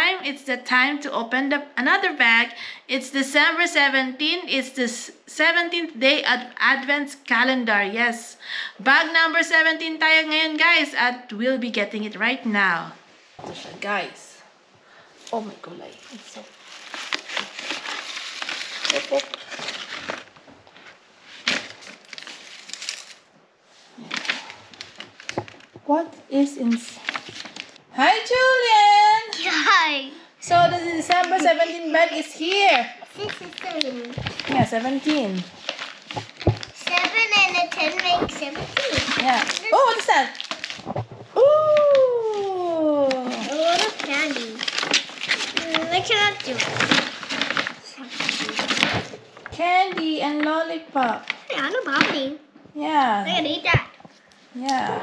time. It's the time to open another bag. It's December 17th. It's the 17th day Advent calendar. Yes. Bag number 17 tayo ngayon, guys. At we'll be getting it right now. Ito siya, guys. Oh my God. It's so... What is inside? Hi, Julian! Hi! So, the December 17 bag is here. 67. Yeah, 17. 7 and a 10 makes 17. Yeah. Oh, what is that? Ooh! A lot of candy. I cannot do it. Candy and lollipop. I know Bobby. I Yeah. can eat that. Yeah.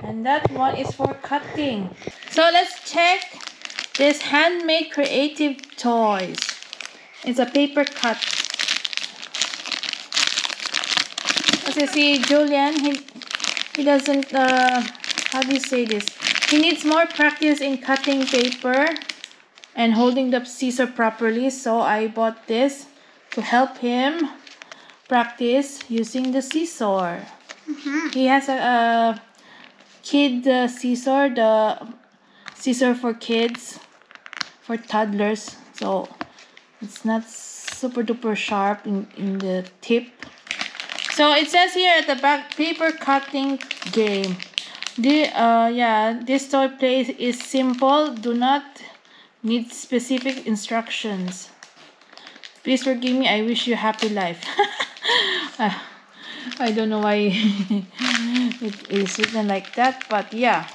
And that one is for cutting. So, let's check this handmade creative toys. It's a paper cut. As you see, Julian, he doesn't, how do you say this? He needs more practice in cutting paper and holding the scissor properly. So I bought this to help him practice using the scissor. He has a kid scissor, the scissor for kids, for toddlers. So it's not super duper sharp in the tip. So it says here at the back, paper cutting game. This toy play is simple. Do not need specific instructions. Please forgive me. I wish you happy life. I don't know why it is written like that, but yeah.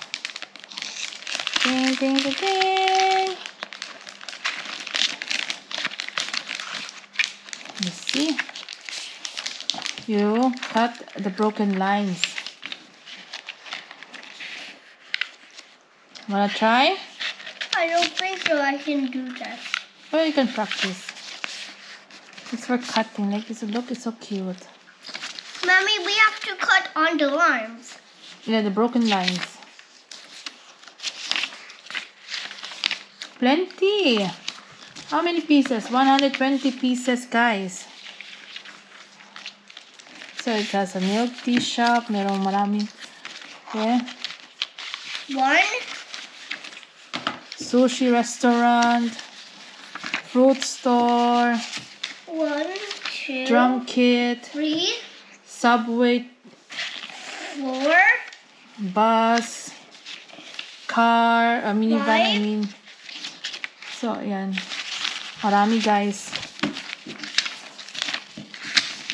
Ding, ding, ding, ding. You see? You cut the broken lines. Wanna try? I don't think so. I can do that. Or you can practice. It's for cutting. Like this. Look, it's so cute. Mommy, we have to cut on the lines. Yeah, the broken lines. Plenty. How many pieces? 120 pieces, guys. So it has a milk tea shop. Merong maraming. Yeah. 1, Sushi restaurant. Fruit store. 1, 2, Drum kit. 3, Subway. 4, Bus. Car. A minivan, I Five. mean. So, ayan. Marami, guys.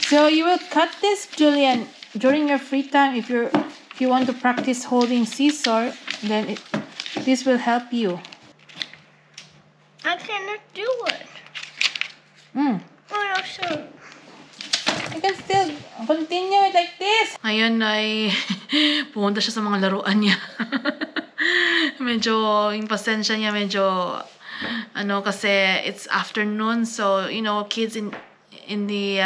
So, you will cut this, Julian, during your free time. If you want to practice holding scissor, then this will help you. I cannot do it. Mm. Oh, no, sure. You can still continue it like this. Ngayon ay pumunta siya sa mga laruan niya. Medyo, yung pasensya niya, medyo, kasi it's afternoon. So, kids in the,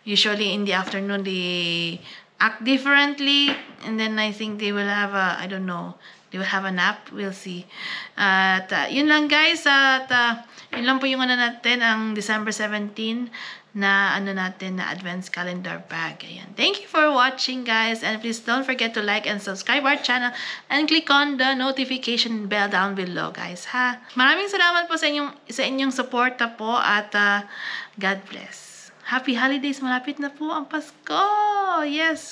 usually in the afternoon, they act differently. And then I think they will have a, I don't know, they will have a nap. We'll see. At yun lang, guys. At yun lang po yung natin, ang December 17 na natin na Advent calendar bag. Ayan. Thank you for watching, guys. And please don't forget to like and subscribe our channel and click on the notification bell down below, guys. Ha? Maraming salamat po sa inyong suporta po at God bless. Happy holidays. Malapit na po ang Pasko. Yes.